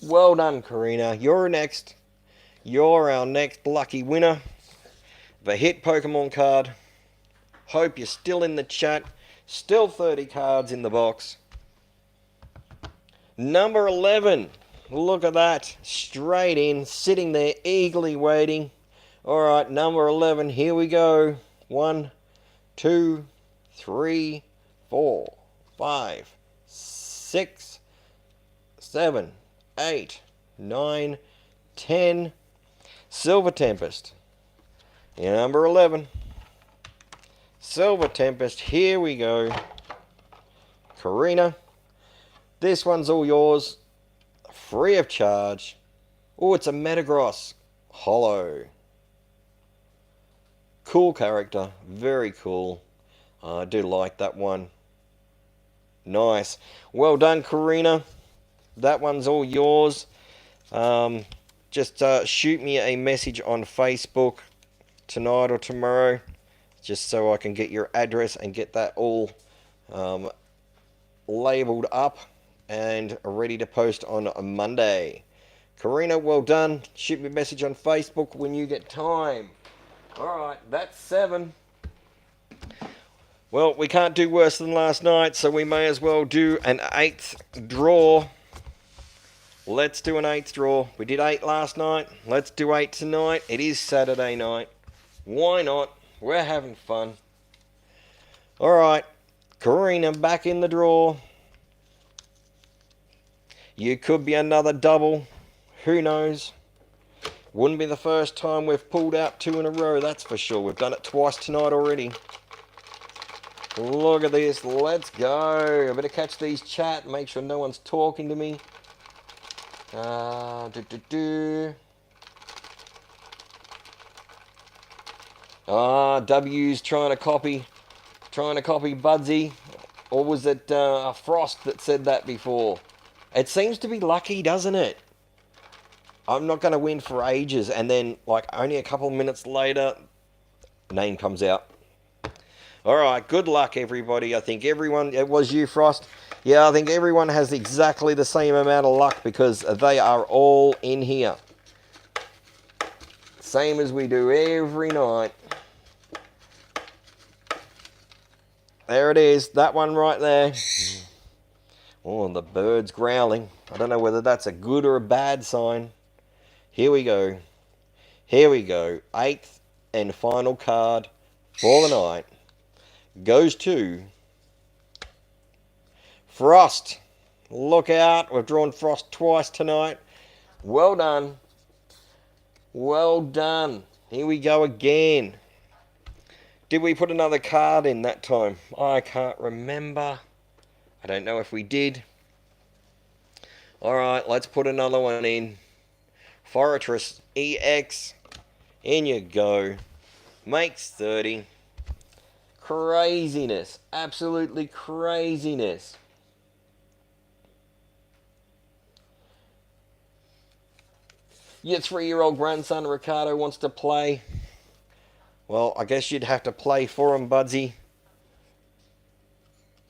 Well done, Karina. You're next. You're our next lucky winner. The hit Pokemon card. Hope you're still in the chat. Still 30 cards in the box. Number 11. Look at that. Straight in. Sitting there eagerly waiting. Alright, number 11. Here we go. 1, 2, 3, 4, 5, 6, 7, 8, 9, 10. Silver Tempest. Number 11. Silver Tempest. Here we go. Karina. This one's all yours. Free of charge. Oh, it's a Metagross. Hollow. Cool character. Very cool. I do like that one. Nice. Well done, Karina. That one's all yours. Just shoot me a message on Facebook tonight or tomorrow, just so I can get your address and get that all labeled up and ready to post on a Monday. Karina, well done. Shoot me a message on Facebook when you get time. Alright, that's 7. Well, we can't do worse than last night, so we may as well do an 8th draw. Let's do an 8th draw. We did 8 last night. Let's do 8 tonight. It is Saturday night. Why not? We're having fun. Alright, Karina back in the draw. You could be another double. Who knows? Wouldn't be the first time we've pulled out 2 in a row, that's for sure. We've done it twice tonight already. Look at this. Let's go. I better catch these chat. Make sure no one's talking to me. W's trying to copy Budsy. Or was it Frost that said that before? It seems to be lucky, doesn't it? I'm not going to win for ages, and then, like, only a couple of minutes later, name comes out. Alright, good luck, everybody. I think everyone... It was you, Frost. Yeah, I think everyone has exactly the same amount of luck because they are all in here. Same as we do every night. There it is. That one right there. Oh, the bird's growling. I don't know whether that's a good or a bad sign. Here we go. Here we go. 8th and final card for the night goes to Frost. Look out. We've drawn Frost twice tonight. Well done. Well done. Here we go again. Did we put another card in that time? I can't remember. I don't know if we did. Alright, let's put another one in. Fortress EX. In you go. Makes 30. Craziness. Absolutely craziness. Your 3-year-old grandson Ricardo wants to play. Well, I guess you'd have to play for him, Budsy.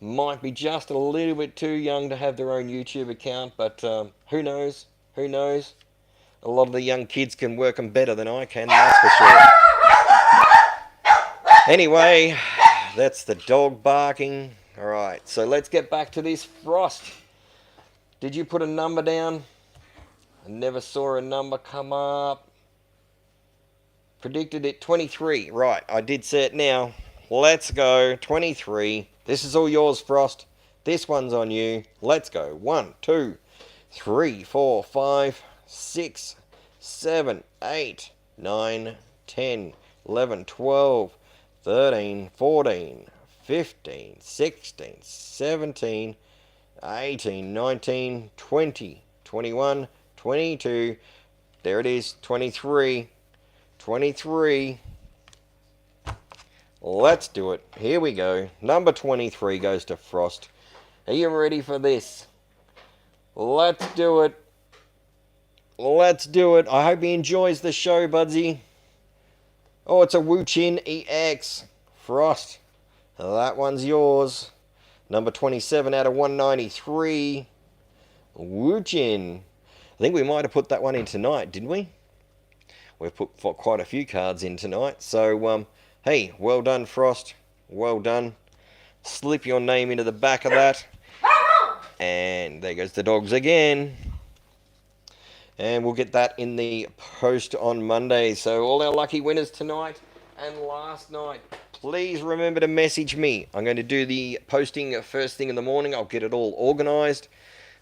Might be just a little bit too young to have their own YouTube account, but who knows? Who knows? A lot of the young kids can work them better than I can, that's for sure. Anyway, that's the dog barking. Alright, so let's get back to this Frost. Did you put a number down? I never saw a number come up. Predicted it 23. Right, I did say it now. Let's go. 23. This is all yours, Frost. This one's on you. Let's go. 1, 2, 3, 4, 5, 6, 7, 8, 9, 10, 11, 12, 13, 14, 15, 16, 17, 18, 19, 20, 21, 22. There it is. 23. 23. Let's do it. Here we go. Number 23 goes to Frost. Are you ready for this? Let's do it. Let's do it. I hope he enjoys the show, Budsy. Oh, it's a Wu-Chin EX. Frost. That one's yours. Number 27 out of 193. Wu-Chin. I think we might have put that one in tonight, didn't we? We've put quite a few cards in tonight. So, hey, well done, Frost. Well done. Slip your name into the back of that. And there goes the dogs again. And we'll get that in the post on Monday. So all our lucky winners tonight and last night, please remember to message me. I'm going to do the posting first thing in the morning. I'll get it all organised.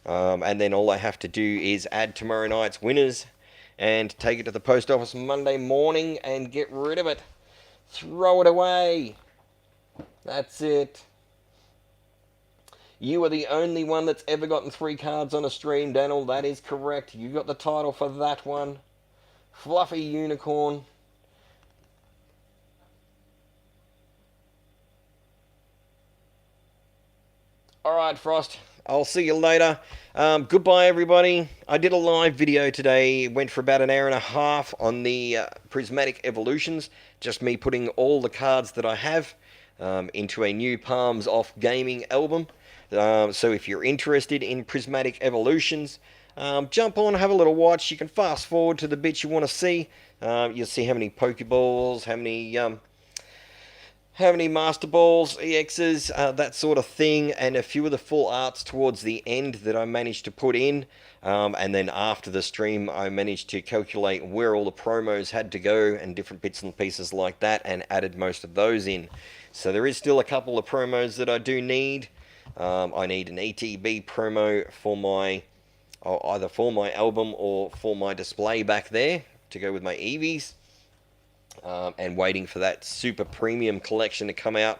And then all I have to do is add tomorrow night's winners and take it to the post office Monday morning and get rid of it. Throw it away. That's it. You are the only one that's ever gotten 3 cards on a stream, Daniel. That is correct. You got the title for that one. Fluffy Unicorn. Alright, Frost. I'll see you later. Goodbye, everybody. I did a live video today. It went for about an hour and a half on the Prismatic Evolutions. Just me putting all the cards that I have into a new Palms Off Gaming album. So if you're interested in Prismatic Evolutions, jump on, have a little watch. You can fast forward to the bits you want to see. You'll see how many Pokeballs, how many Master Balls, EXs, that sort of thing, and a few of the full arts towards the end that I managed to put in. And then after the stream, I managed to calculate where all the promos had to go and different bits and pieces like that, and added most of those in. So there is still a couple of promos that I do need. I need an ETB promo for either for my album or for my display back there to go with my Eevees. And waiting for that super premium collection to come out,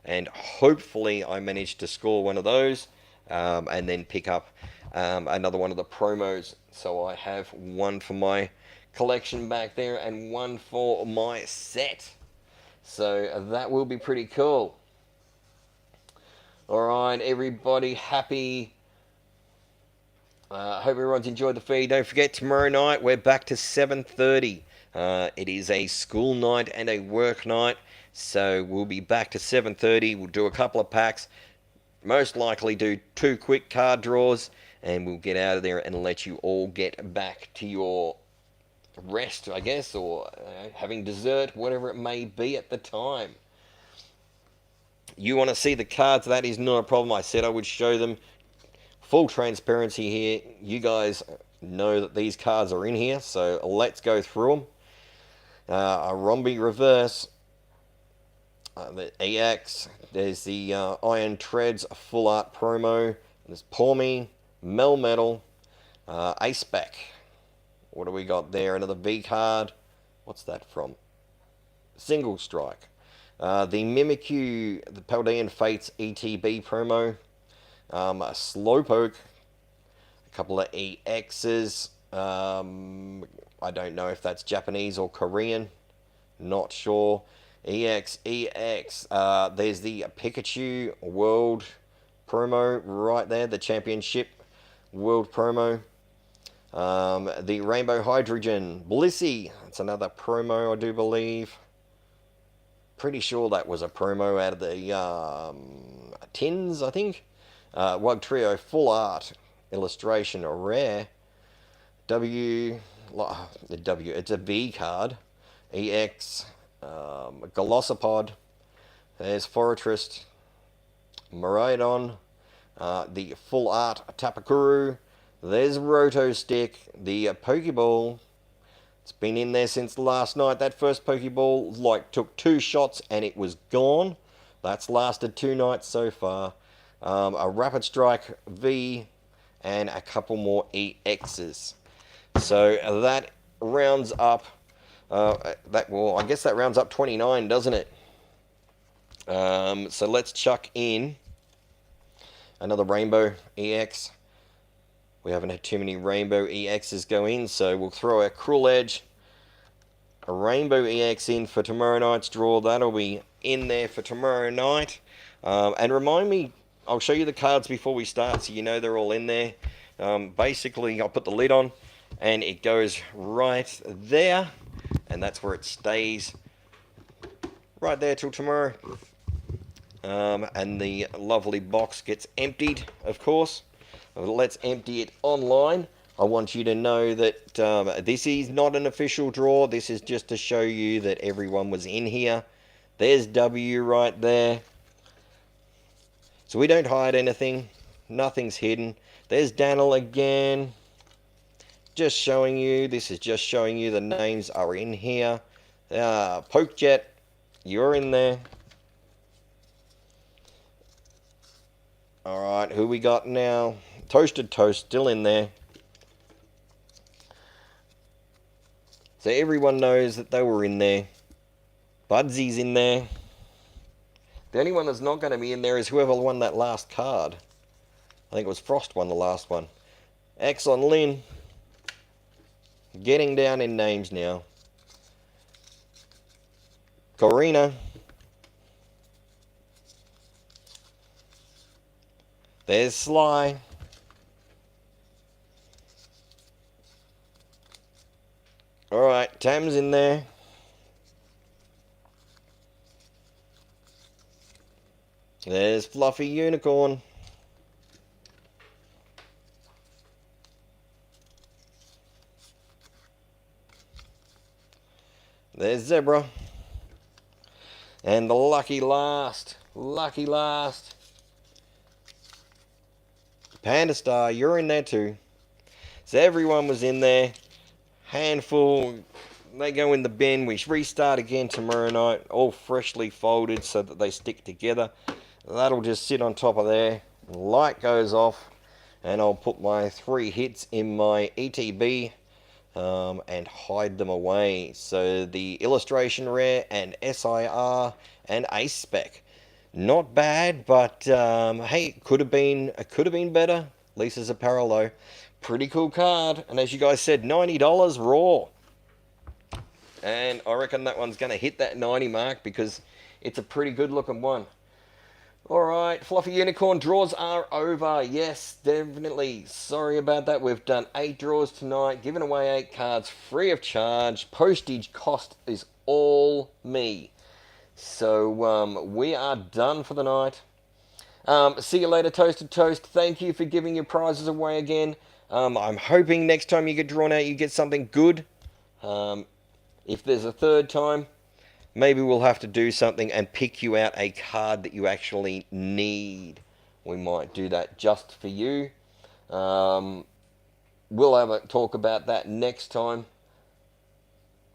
and hopefully I managed to score one of those, and then pick up another one of the promos, so I have one for my collection back there and one for my set, so that will be pretty cool. Alright, everybody, happy. Hope everyone's enjoyed the feed. Don't forget, tomorrow night we're back to 7:30. It is a school night and a work night, so we'll be back to 7:30. We'll do a couple of packs, most likely do 2 quick card draws, and we'll get out of there and let you all get back to your rest, I guess, or having dessert, whatever it may be at the time. You want to see the cards, that is not a problem. I said I would show them. Full transparency here. You guys know that these cards are in here, so let's go through them. A Romby Reverse, the EX, there's the Iron Treads Full Art Promo, there's Pawmi, Melmetal, Aceback. What do we got there? Another V card. What's that from? Single Strike. The Mimikyu, the Paldean Fates ETB promo, a Slowpoke, a couple of EXs, I don't know if that's Japanese or Korean, not sure. EX, there's the Pikachu World promo right there, the Championship World promo. The Rainbow Hydrogen, Blissey, that's another promo, I do believe. Pretty sure that was a promo out of the tins, I think. Wug Trio Full Art Illustration, a rare. It's a V card. EX, Golisopod. There's Fortress, Miraidon, the Full Art Tapakuru. There's Roto Stick, the Pokeball. It's been in there since last night. That first Pokeball took 2 shots and it was gone. That's lasted 2 nights so far. A Rapid Strike V and a couple more EXs. So that rounds up. I guess that rounds up 29, doesn't it? So let's chuck in another Rainbow EX. We haven't had too many Rainbow EXs go in, so we'll throw our Cruel Edge, a Rainbow EX in for tomorrow night's draw. That'll be in there for tomorrow night. And remind me, I'll show you the cards before we start so you know they're all in there. Basically, I'll put the lid on and it goes right there, and that's where it stays right there till tomorrow. And the lovely box gets emptied, of course. Let's empty it online. I want you to know that this is not an official draw. This is just to show you that everyone was in here. There's W right there. So we don't hide anything. Nothing's hidden. There's Daniel again. Just showing you. This is just showing you the names are in here. Pokejet, you're in there. Alright, who we got now? Toasted Toast, still in there. So everyone knows that they were in there. Budsy's in there. The only one that's not going to be in there is whoever won that last card. I think it was Frost won the last one. Exxon Lin. Getting down in names now. Corina. There's Sly. Alright, Tam's in there. There's Fluffy Unicorn. There's Zebra. And the lucky last. Lucky last. Panda Star, you're in there too. So everyone was in there. Handful. They go in the bin. We restart again tomorrow night. All freshly folded so that they stick together. That'll just sit on top of there. Light goes off. And I'll put my 3 hits in my ETB. And hide them away. So the illustration rare and SIR and ace spec, not bad, but hey, it could have been better. Lisa's apparel though, pretty cool card, and as you guys said, $90 raw, and I reckon that one's going to hit that 90 mark because it's a pretty good looking one. Alright, Fluffy Unicorn, draws are over. Yes, definitely. Sorry about that. We've done 8 draws tonight, giving away 8 cards free of charge. Postage cost is all me. So, we are done for the night. See you later, Toasted Toast. Thank you for giving your prizes away again. I'm hoping next time you get drawn out, you get something good. If there's a third time, maybe we'll have to do something and pick you out a card that you actually need. We might do that just for you. We'll have a talk about that next time.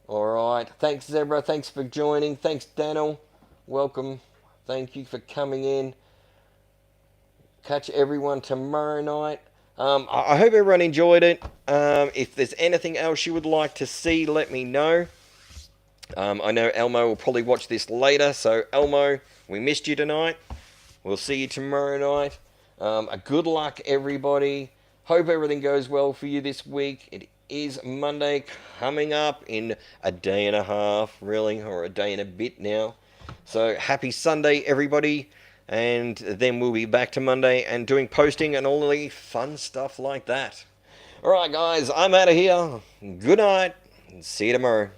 Alright. Thanks, Zebra. Thanks for joining. Thanks, Daniel. Welcome. Thank you for coming in. Catch everyone tomorrow night. I hope everyone enjoyed it. If there's anything else you would like to see, let me know. I know Elmo will probably watch this later, so Elmo, we missed you tonight. We'll see you tomorrow night. Good luck, everybody. Hope everything goes well for you this week. It is Monday coming up in a day and a half, really, or a day and a bit now. So happy Sunday, everybody. And then we'll be back to Monday and doing posting and all the fun stuff like that. Alright, guys, I'm out of here. Good night. And see you tomorrow.